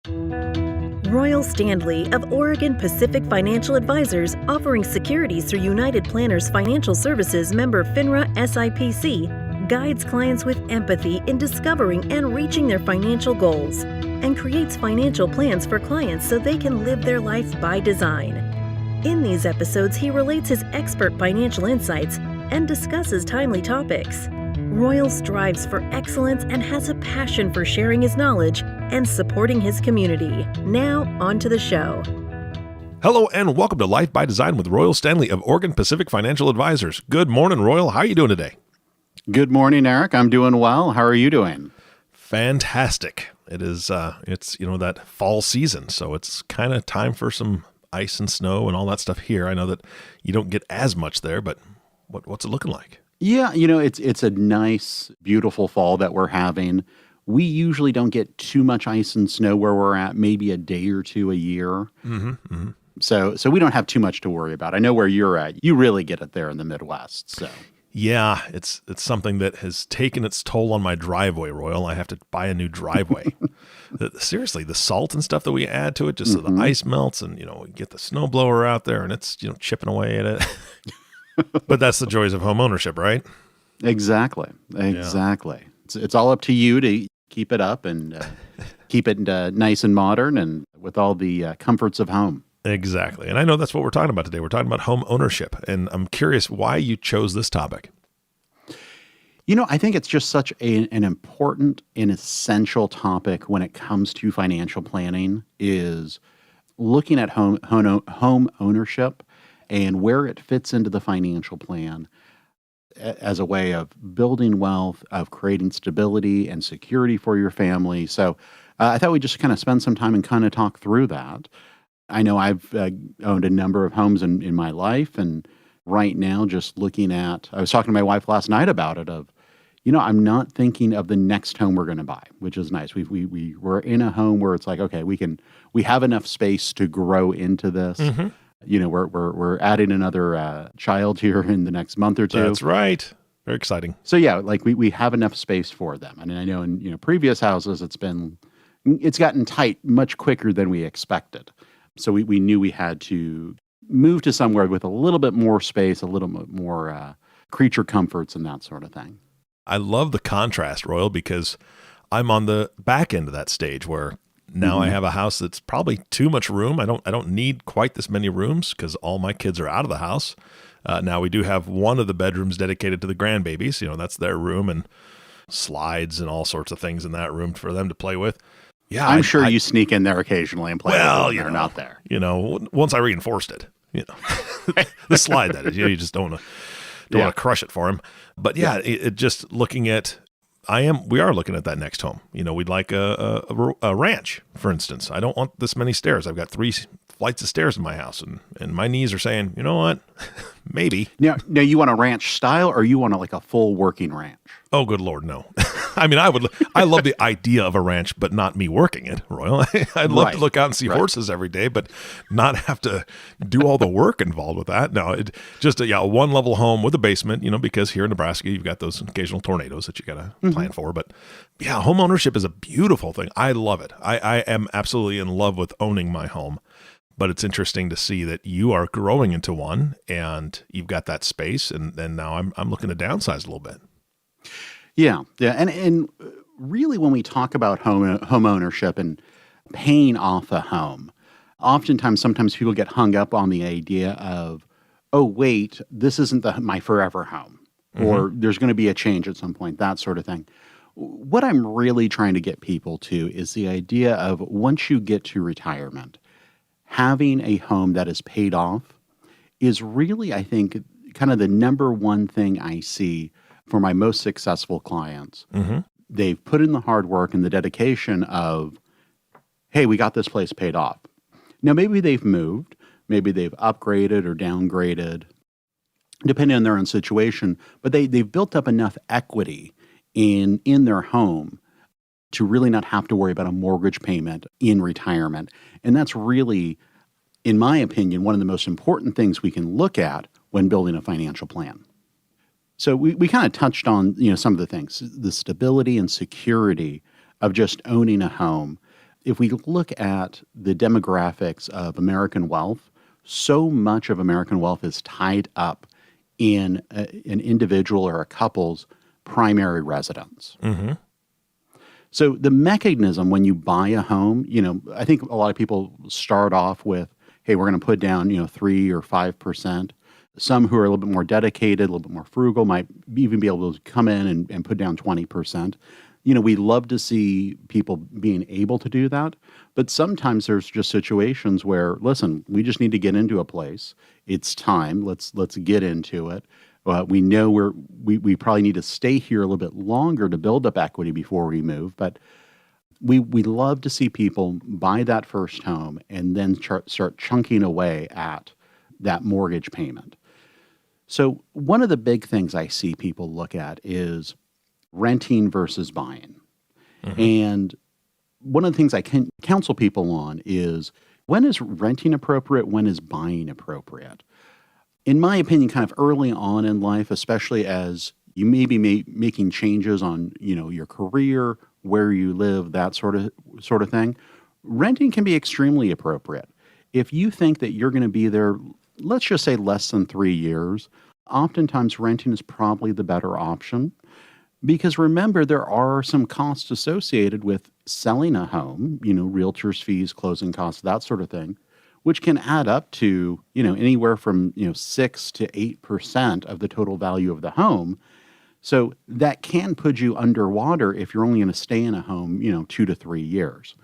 Royal Standley of Oregon Pacific Financial Advisors, offering securities through United Planners Financial Services member FINRA SIPC, guides clients with empathy in discovering and reaching their financial goals and creates financial plans for clients so they can live their life by design. In these episodes, he relates his expert financial insights and discusses timely topics. Royal strives for excellence and has a passion for sharing his knowledge and supporting his community. Now, on to the show. Hello and welcome to Life by Design with Royal Standley of Oregon Pacific Financial Advisors. Good morning, Royal. How are you doing today? Good morning, Eric. I'm doing well. How are you doing? Fantastic. It is, it's that fall season, so it's kind of time for some ice and snow and all that stuff here. I know that you don't get as much there, but what's it looking like? Yeah, it's a nice, beautiful fall that we're having. We usually don't get too much ice and snow where we're at, maybe a day or two a year. So we don't have too much to worry about. I know where you're at. You really get it there in the Midwest. So yeah, it's something that has taken its toll on my driveway, Royal. I have to buy a new driveway. Seriously, the salt and stuff that we add to it, just so the ice melts, and we get the snowblower out there, and it's chipping away at it. But that's the joys of home ownership, right? Exactly. Yeah. It's all up to you to keep it up and keep it nice and modern and with all the comforts of home. Exactly. And I know that's what we're talking about today. We're talking about home ownership. And I'm curious why you chose this topic. I think it's just such an important and essential topic when it comes to financial planning is looking at home ownership and where it fits into the financial plan as a way of building wealth, of creating stability and security for your family. So I thought we'd just kind of spend some time and kind of talk through that. I know I've owned a number of homes in my life, and right now just looking at, I was talking to my wife last night about it I'm not thinking of the next home we're going to buy, which is nice. We're in a home where it's like, okay, we have enough space to grow into this. We're adding another child here in the next month or two. That's right. Very exciting. So yeah, like we have enough space for them. And I know in previous houses it's gotten tight much quicker than we expected. So we knew we had to move to somewhere with a little bit more space, a little bit more creature comforts and that sort of thing. I love the contrast, Royal, because I'm on the back end of that stage where now I have a house that's probably too much room. I don't need quite this many rooms because all my kids are out of the house. Now we do have one of the bedrooms dedicated to the grandbabies. That's their room, and slides and all sorts of things in that room for them to play with. Yeah, I'm sure you sneak in there occasionally and play with them when they're not there. Once I reinforced it, the slide that is, you just don't want to crush it for him. But it just looking at. We are looking at that next home. We'd like a ranch, for instance. I don't want this many stairs. I've got 3 flights of stairs in my house, and my knees are saying, you know what, maybe. Now, you want a ranch style, or you want a full working ranch? Oh, good Lord, no. I mean, I love the idea of a ranch, but not me working it, Royal. I'd love to look out and see horses every day, but not have to do all the work involved with that. No, just a one-level home with a basement, because here in Nebraska, you've got those occasional tornadoes that you got to plan for. But yeah, home ownership is a beautiful thing. I love it. I am absolutely in love with owning my home. But it's interesting to see that you are growing into one, and you've got that space, and now I'm looking to downsize a little bit. Yeah, and really when we talk about home ownership and paying off a home, sometimes people get hung up on the idea of, oh wait, this isn't my forever home, or there's going to be a change at some point, that sort of thing. What I'm really trying to get people to is the idea of once you get to retirement, having a home that is paid off is really, I think, kind of the number one thing I see for my most successful clients. They've put in the hard work and the dedication of, hey, we got this place paid off. Now, maybe they've moved, maybe they've upgraded or downgraded, depending on their own situation, but they've built up enough equity in their home to really not have to worry about a mortgage payment in retirement. And that's really, in my opinion, one of the most important things we can look at when building a financial plan. So we kind of touched on, some of the things, the stability and security of just owning a home. if we look at the demographics of American wealth, so much of American wealth is tied up in an individual or a couple's primary residence. Mm-hmm. So the mechanism when you buy a home, I think a lot of people start off with, hey, we're going to put down, 3 or 5%. Some who are a little bit more dedicated, a little bit more frugal might even be able to come in and put down 20%. We love to see people being able to do that, but sometimes there's just situations where, listen, we just need to get into a place. It's time. Let's get into it. We know we probably need to stay here a little bit longer to build up equity before we move, but we love to see people buy that first home and then start chunking away at that mortgage payment. So one of the big things I see people look at is renting versus buying. Mm-hmm. And one of the things I can counsel people on is, when is renting appropriate? When is buying appropriate? In my opinion, kind of early on in life, especially as you may be making changes on, your career, where you live, that sort of thing, renting can be extremely appropriate. If you think that you're going to be there, let's just say less than 3 years, oftentimes renting is probably the better option. Because remember, there are some costs associated with selling a home, realtors' fees, closing costs, that sort of thing, which can add up to, anywhere from, 6 to 8% of the total value of the home. So that can put you underwater if you're only going to stay in a home, 2 to 3 years.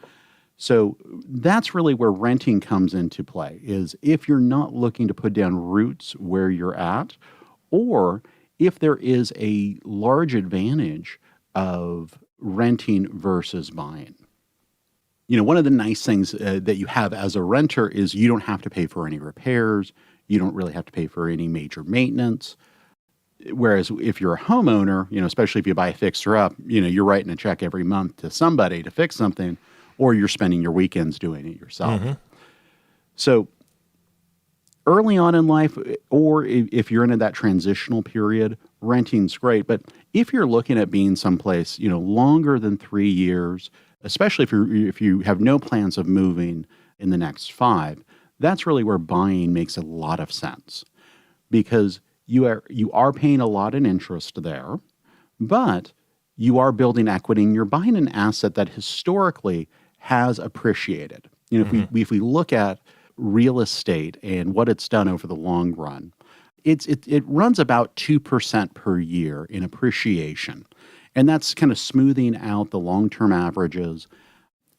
So that's really where renting comes into play, is if you're not looking to put down roots where you're at, or if there is a large advantage of renting versus buying. One of the nice things that you have as a renter is you don't have to pay for any repairs. You don't really have to pay for any major maintenance. Whereas if you're a homeowner, especially if you buy a fixer-up, you're writing a check every month to somebody to fix something, or you're spending your weekends doing it yourself. Mm-hmm. So early on in life, or if you're in that transitional period, renting's great. But if you're looking at being someplace, longer than 3 years, especially if you have no plans of moving in the next 5, that's really where buying makes a lot of sense, because you are paying a lot in interest there, but you are building equity and you're buying an asset that historically has appreciated. Mm-hmm. If we look at real estate and what it's done over the long run, it runs about 2% per year in appreciation. And that's kind of smoothing out the long-term averages,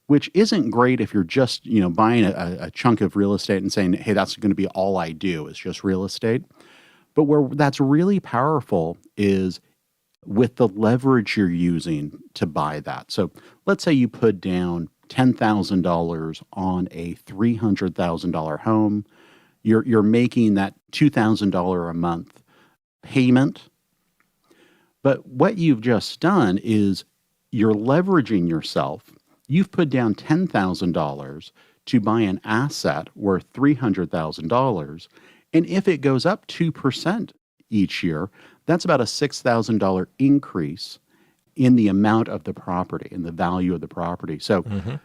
which isn't great if you're just, buying a chunk of real estate and saying, hey, that's going to be all I do is just real estate. But where that's really powerful is with the leverage you're using to buy that. So let's say you put down $10,000 on a $300,000 home. You're making that $2,000 a month payment. But what you've just done is you're leveraging yourself. You've put down $10,000 to buy an asset worth $300,000. And if it goes up 2% each year, that's about a $6,000 increase in the amount of the property, in the value of the property. So mm-hmm.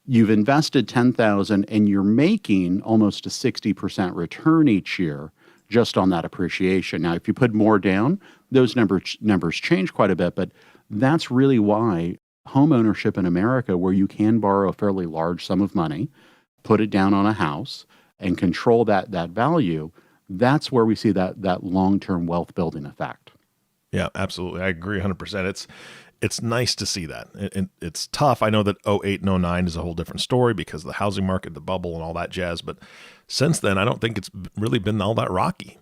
You've invested $10,000 and you're making almost a 60% return each year just on that appreciation. Now, if you put more down, those numbers change quite a bit, but that's really why home ownership in America, where you can borrow a fairly large sum of money, put it down on a house, and control that value, that's where we see that long-term wealth building effect. Yeah, absolutely. I agree 100%. It's nice to see that. It's tough. I know that 2008 and 2009 is a whole different story because of the housing market, the bubble, and all that jazz. But since then, I don't think it's really been all that rocky.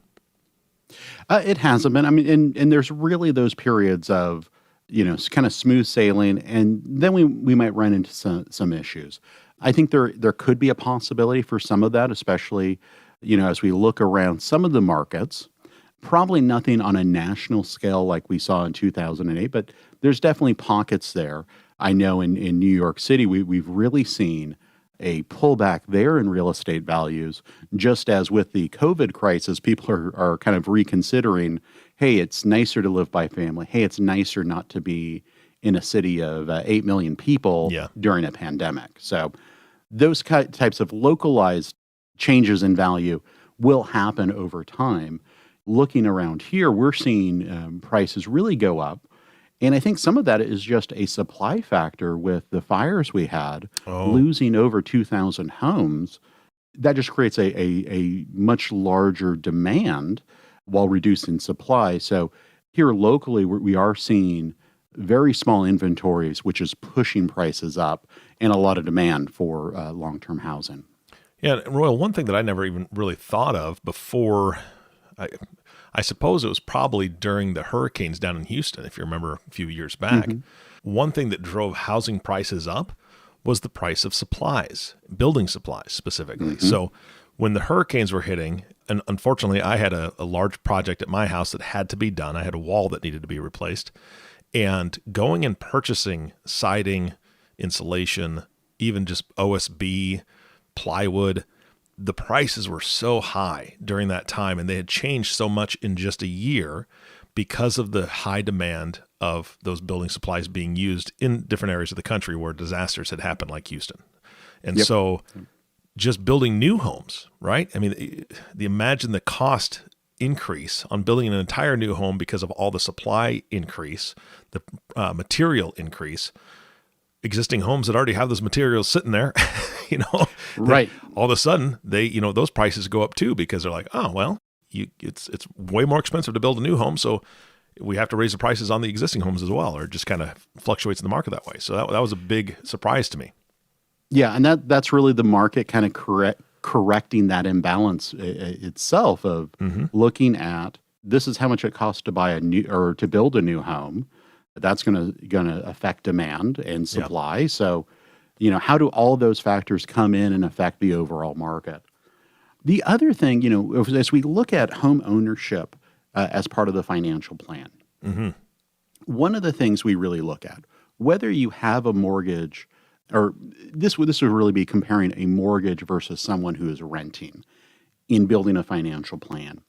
It hasn't been. I mean, and there's really those periods of, kind of smooth sailing, and then we might run into some issues. I think there could be a possibility for some of that, especially, as we look around some of the markets. Probably nothing on a national scale like we saw in 2008, but there's definitely pockets there. I know in New York City, we've really seen a pullback there in real estate values, just as with the COVID crisis, people are kind of reconsidering, hey, it's nicer to live by family. Hey, it's nicer not to be in a city of 8 million people during a pandemic. So those types of localized changes in value will happen over time. Looking around here, we're seeing prices really go up. And I think some of that is just a supply factor with the fires we had, losing over 2,000 homes. That just creates a much larger demand while reducing supply. So here locally, we are seeing very small inventories, which is pushing prices up, and a lot of demand for long-term housing. Yeah, Royal, one thing that I never even really thought of before, I suppose it was probably during the hurricanes down in Houston, if you remember a few years back. One thing that drove housing prices up was the price of supplies, building supplies specifically. So when the hurricanes were hitting, and unfortunately I had a large project at my house that had to be done. I had a wall that needed to be replaced. And going and purchasing siding, insulation, even just OSB, plywood, the prices were so high during that time, and they had changed so much in just a year because of the high demand of those building supplies being used in different areas of the country where disasters had happened, like Houston. And so just building new homes, right? I mean, imagine the cost increase on building an entire new home because of all the supply increase, the material increase. Existing homes that already have those materials sitting there, right? All of a sudden, those prices go up too because they're like, oh well, it's way more expensive to build a new home, so we have to raise the prices on the existing homes as well, or it just kind of fluctuates in the market that way. So that was a big surprise to me. Yeah, and that's really the market kind of correcting that imbalance itself of looking at this is how much it costs to buy to build a new home. That's going to affect demand and supply. So, how do all those factors come in and affect the overall market? The other thing, as we look at home ownership as part of the financial plan, one of the things we really look at, whether you have a mortgage, or this would really be comparing a mortgage versus someone who is renting in building a financial plan,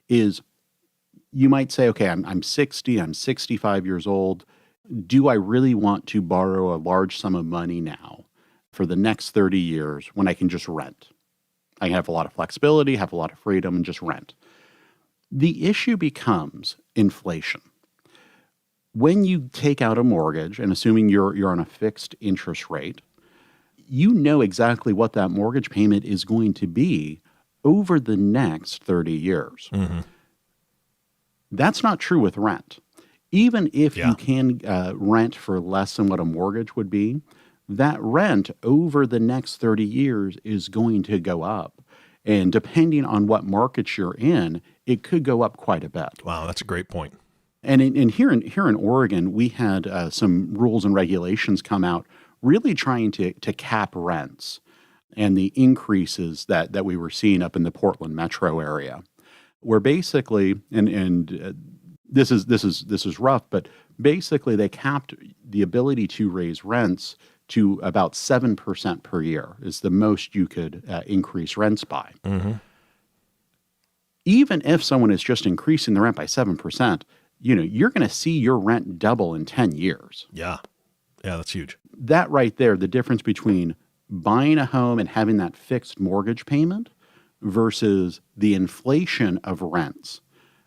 is you might say, okay, I'm 60, I'm 65 years old. Do I really want to borrow a large sum of money now for the next 30 years when I can just rent? I can have a lot of flexibility, have a lot of freedom, and just rent. The issue becomes inflation. When you take out a mortgage, and assuming you're on a fixed interest rate, you know exactly what that mortgage payment is going to be over the next 30 years. That's not true with rent. Even if you can rent for less than what a mortgage would be, that rent over the next 30 years is going to go up. And depending on what market you're in, it could go up quite a bit. Wow, that's a great point. And here in Oregon, we had some rules and regulations come out really trying to cap rents and the increases that we were seeing up in the Portland metro area, where basically, and this is rough, but basically they capped the ability to raise rents to about 7% per year is the most you could increase rents by. Even if someone is just increasing the rent by 7%, you're going to see your rent double in 10 years. Yeah, that's huge. That right there, the difference between buying a home and having that fixed mortgage payment versus the inflation of rents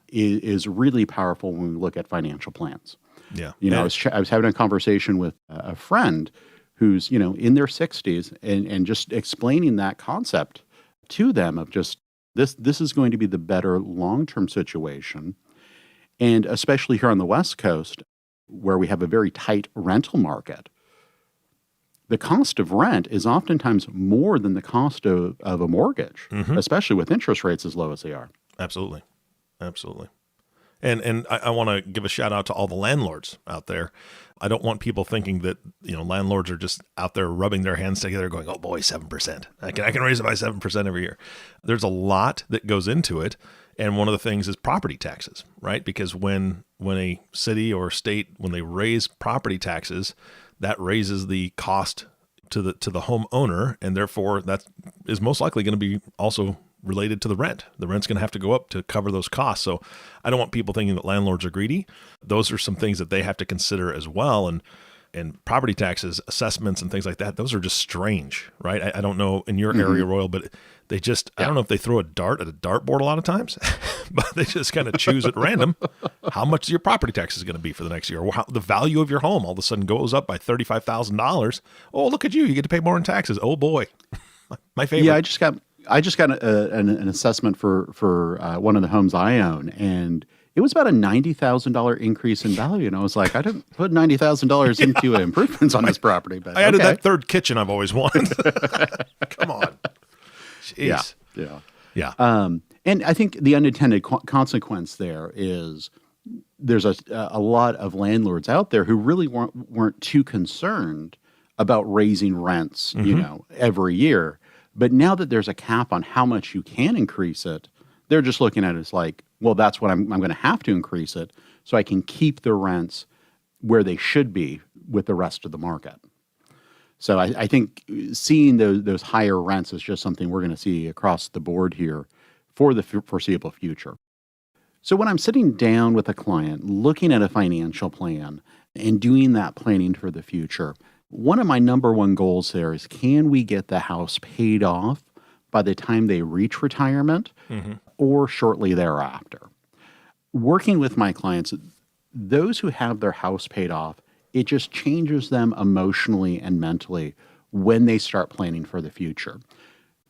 is really powerful when we look at financial plans. Yeah. I was having a conversation with a friend who's, in their 60s and just explaining that concept to them of just this is going to be the better long-term situation. And especially here on the West Coast, where we have a very tight rental market, the cost of rent is oftentimes more than the cost of a mortgage, especially with interest rates as low as they are. Absolutely. And I want to give a shout out to all the landlords out there. I don't want people thinking that, landlords are just out there rubbing their hands together going, oh boy, 7%. I can raise it by 7% every year. There's a lot that goes into it. And one of the things is property taxes, right? Because when a city or state, when they raise property taxes, that raises the cost to the homeowner, and therefore that is most likely going to be also related to the rent. The rent's going to have to go up to cover those costs. So I don't want people thinking that landlords are greedy. Those are some things that they have to consider as well. And property taxes, assessments, and things like that, those are just strange, right? I don't know in your area, Royal, but they just, I don't know if they throw a dart at a dartboard a lot of times, but they just kind of choose at random how much your property tax is going to be for the next year, or how the value of your home all of a sudden goes up by $35,000. Oh, look at you. You get to pay more in taxes. Oh, boy. My favorite. Yeah, I just got an assessment for one of the homes I own, and it was about a $90,000 increase in value. And I was like, I didn't put $90,000 into improvements on this property. But I added that third kitchen I've always wanted. Come on. Jeez. Yeah. And I think the unintended consequence there is there's a lot of landlords out there who really weren't too concerned about raising rents, every year. But now that there's a cap on how much you can increase it, they're just looking at it as like, well, that's what I'm going to have to increase it so I can keep the rents where they should be with the rest of the market. So I think seeing those higher rents is just something we're going to see across the board here for the foreseeable future. So when I'm sitting down with a client, looking at a financial plan and doing that planning for the future, one of my number one goals there is, can we get the house paid off by the time they reach retirement or shortly thereafter? Working with my clients, those who have their house paid off, it just changes them emotionally and mentally when they start planning for the future.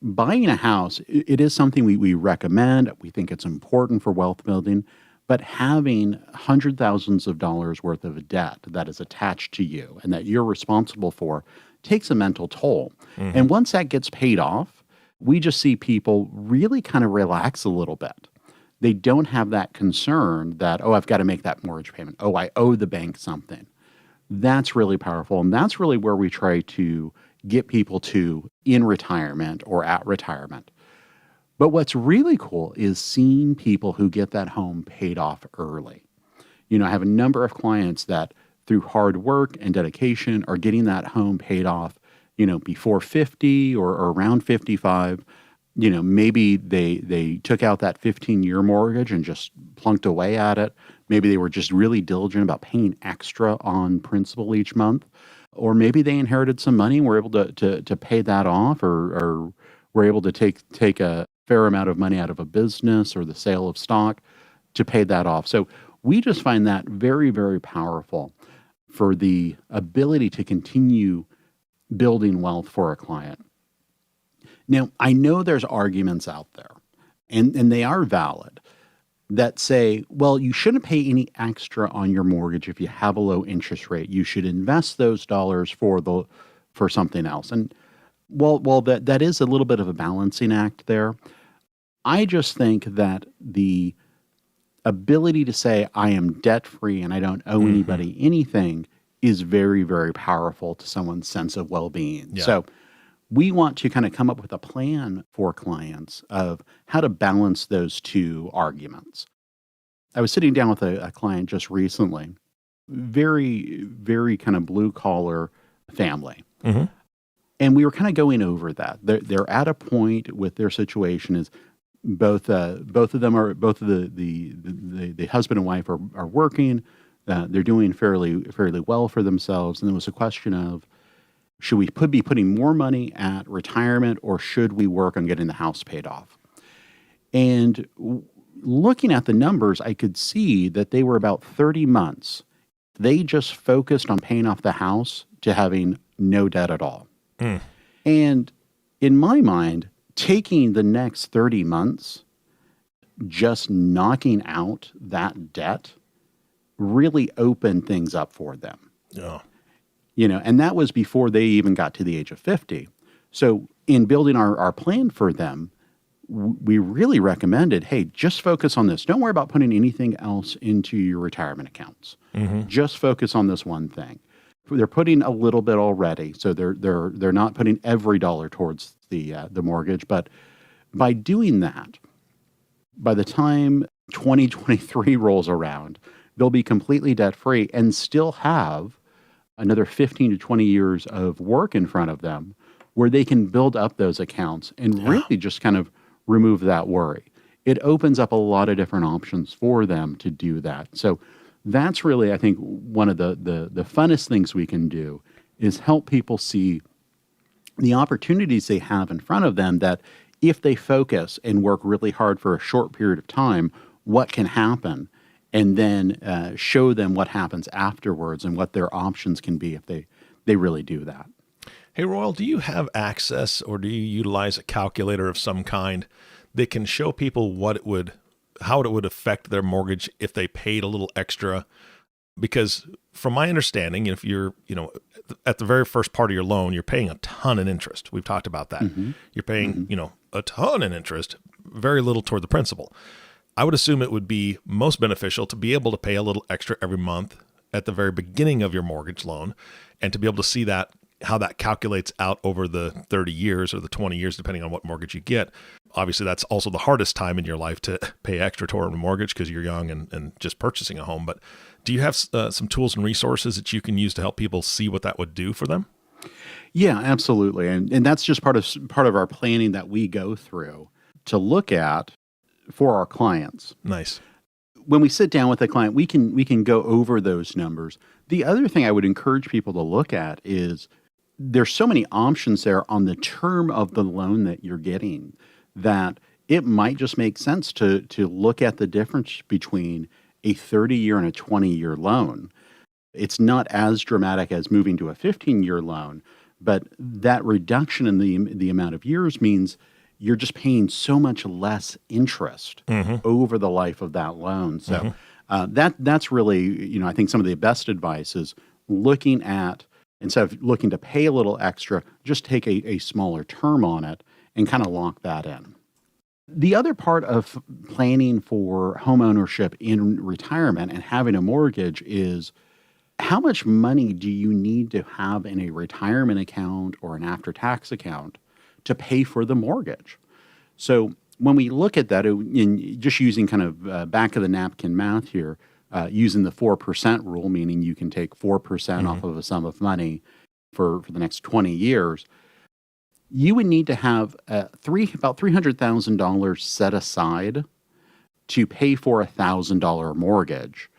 Buying a house, it is something we recommend. We think it's important for wealth building, but having hundreds of thousands of dollars worth of debt that is attached to you and that you're responsible for takes a mental toll. And once that gets paid off, we just see people really kind of relax a little bit. They don't have that concern that, oh, I've got to make that mortgage payment. Oh, I owe the bank something. That's really powerful. And that's really where we try to get people to in retirement or at retirement. But what's really cool is seeing people who get that home paid off early. I have a number of clients that through hard work and dedication are getting that home paid off, before 50 or around 55. Maybe they took out that 15-year mortgage and just plunked away at it. Maybe they were just really diligent about paying extra on principal each month. Or maybe they inherited some money and were able to pay that off, or were able to take a fair amount of money out of a business or the sale of stock to pay that off. So we just find that very, very powerful for the ability to continue building wealth for a client. Now, I know there's arguments out there, and they are valid, that say, well, you shouldn't pay any extra on your mortgage if you have a low interest rate. You should invest those dollars for something else. And well, that is a little bit of a balancing act there. I just think that the ability to say I am debt-free and I don't owe anybody anything is very, very powerful to someone's sense of well-being. Yeah. So we want to kind of come up with a plan for clients of how to balance those two arguments. I was sitting down with a client just recently, very, very kind of blue-collar family. And we were kind of going over that. They're at a point with their situation is both of the husband and wife are working. They're doing fairly well for themselves. And there was a question of, should we be putting more money at retirement, or should we work on getting the house paid off? And looking at the numbers, I could see that they were about 30 months. They just focused on paying off the house to having no debt at all. And in my mind, taking the next 30 months, just knocking out that debt really opened things up for them. Yeah. And that was before they even got to the age of 50. So in building our plan for them, we really recommended, hey, just focus on this. Don't worry about putting anything else into your retirement accounts. Just focus on this one thing. They're putting a little bit already, so they're not putting every dollar towards the mortgage. But by doing that, by the time 2023 rolls around, they'll be completely debt-free and still have another 15 to 20 years of work in front of them where they can build up those accounts and really just kind of remove that worry. It opens up a lot of different options for them to do that. So that's really, I think, one of the funnest things we can do is help people see the opportunities they have in front of them, that if they focus and work really hard for a short period of time, what can happen, and then show them what happens afterwards and what their options can be if they really do that. Hey, Royal, do you have access, or do you utilize a calculator of some kind that can show people how it would affect their mortgage if they paid a little extra? Because from my understanding, if you're, at the very first part of your loan, you're paying a ton in interest. We've talked about that. Mm-hmm. You're paying, a ton in interest, very little toward the principal. I would assume it would be most beneficial to be able to pay a little extra every month at the very beginning of your mortgage loan, and to be able to see how that calculates out over the 30 years or the 20 years, depending on what mortgage you get. Obviously, that's also the hardest time in your life to pay extra toward a mortgage because you're young and just purchasing a home. But do you have some tools and resources that you can use to help people see what that would do for them? Yeah, absolutely. And that's just part of our planning that we go through to look at for our clients. Nice. When we sit down with a client, we can go over those numbers. The other thing I would encourage people to look at is there's so many options there on the term of the loan that you're getting that it might just make sense to look at the difference between a 30-year and a 20-year loan. It's not as dramatic as moving to a 15-year loan, but that reduction in the amount of years means you're just paying so much less interest over the life of that loan. So that's really, I think some of the best advice is looking at, instead of looking to pay a little extra, just take a smaller term on it and kind of lock that in. The other part of planning for home ownership in retirement and having a mortgage is, how much money do you need to have in a retirement account or an after-tax account to pay for the mortgage? So when we look at that, in just using kind of back of the napkin math here, using the 4% rule, meaning you can take 4% off of a sum of money for the next 20 years, you would need to have about $300,000 set aside to pay for a $1,000 mortgage.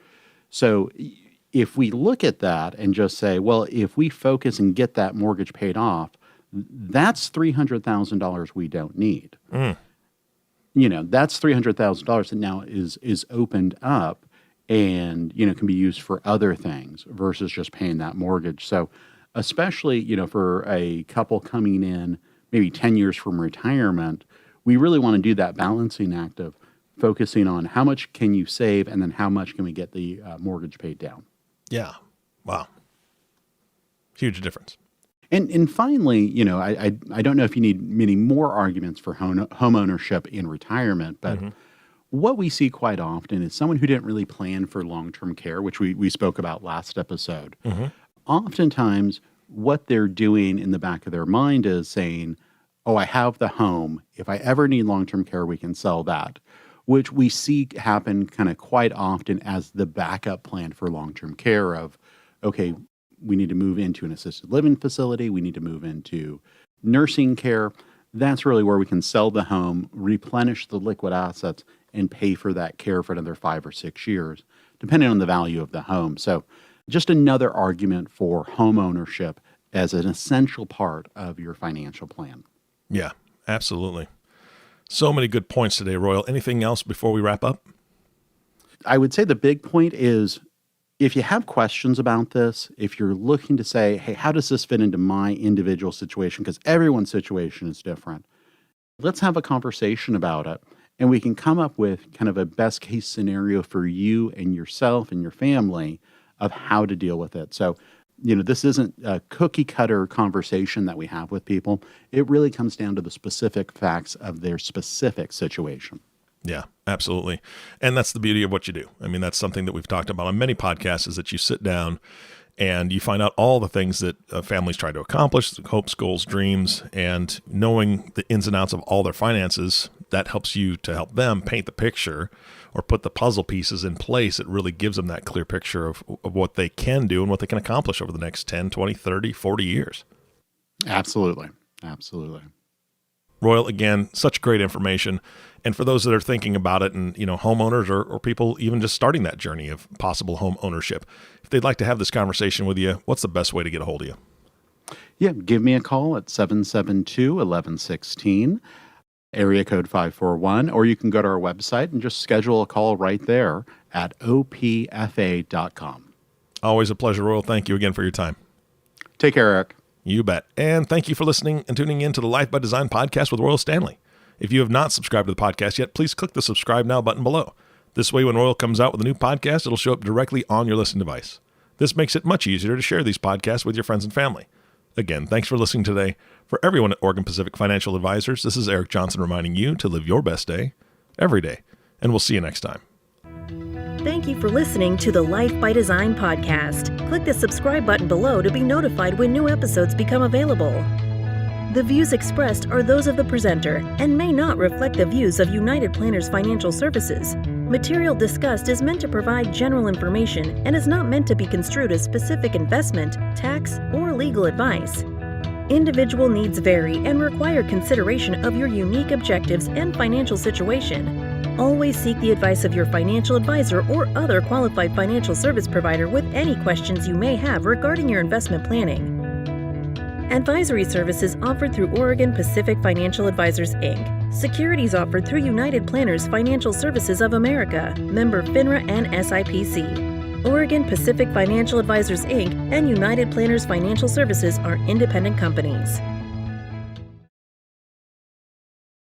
So if we look at that and just say, well, if we focus and get that mortgage paid off, that's $300,000 we don't need. That's $300,000 that now is opened up and, can be used for other things versus just paying that mortgage. So especially, for a couple coming in maybe 10 years from retirement, we really want to do that balancing act of focusing on how much can you save and then how much can we get the mortgage paid down. Yeah. Wow. Huge difference. And finally, I don't know if you need many more arguments for home ownership in retirement, but what we see quite often is someone who didn't really plan for long-term care, which we spoke about last episode. Oftentimes, what they're doing in the back of their mind is saying, oh, I have the home. If I ever need long-term care, we can sell that, which we see happen kind of quite often as the backup plan for long-term care of, okay, we need to move into an assisted living facility. We need to move into nursing care. That's really where we can sell the home, replenish the liquid assets, and pay for that care for another 5 or 6 years, depending on the value of the home. So just another argument for home ownership as an essential part of your financial plan. Yeah, absolutely. So many good points today, Royal. Anything else before we wrap up? I would say the big point is, if you have questions about this, if you're looking to say, hey, how does this fit into my individual situation? Because everyone's situation is different. Let's have a conversation about it. And we can come up with kind of a best case scenario for you and yourself and your family of how to deal with it. So, this isn't a cookie cutter conversation that we have with people. It really comes down to the specific facts of their specific situation. Yeah, absolutely. And that's the beauty of what you do. I mean, that's something that we've talked about on many podcasts, is that you sit down and you find out all the things that families try to accomplish, hopes, goals, dreams, and knowing the ins and outs of all their finances, that helps you to help them paint the picture or put the puzzle pieces in place. It really gives them that clear picture of what they can do and what they can accomplish over the next 10, 20, 30, 40 years. Absolutely. Absolutely. Royal, again, such great information. And for those that are thinking about it and, homeowners or people even just starting that journey of possible home ownership, if they'd like to have this conversation with you, what's the best way to get a hold of you? Yeah, give me a call at 772-1116, area code 541, or you can go to our website and just schedule a call right there at opfa.com. Always a pleasure, Royal. Thank you again for your time. Take care, Eric. You bet. And thank you for listening and tuning in to the Life by Design podcast with Royal Standley. If you have not subscribed to the podcast yet, please click the subscribe now button below. This way, when Royal comes out with a new podcast, it'll show up directly on your listening device. This makes it much easier to share these podcasts with your friends and family. Again, thanks for listening today. For everyone at Oregon Pacific Financial Advisors, this is Eric Johnson reminding you to live your best day every day. And we'll see you next time. Thank you for listening to the Life by Design podcast. Click the subscribe button below to be notified when new episodes become available. The views expressed are those of the presenter and may not reflect the views of United Planners Financial Services. Material discussed is meant to provide general information and is not meant to be construed as specific investment, tax, or legal advice. Individual needs vary and require consideration of your unique objectives and financial situation. Always seek the advice of your financial advisor or other qualified financial service provider with any questions you may have regarding your investment planning. Advisory services offered through Oregon Pacific Financial Advisors, Inc. Securities offered through United Planners Financial Services of America, member FINRA and SIPC. Oregon Pacific Financial Advisors, Inc. and United Planners Financial Services are independent companies.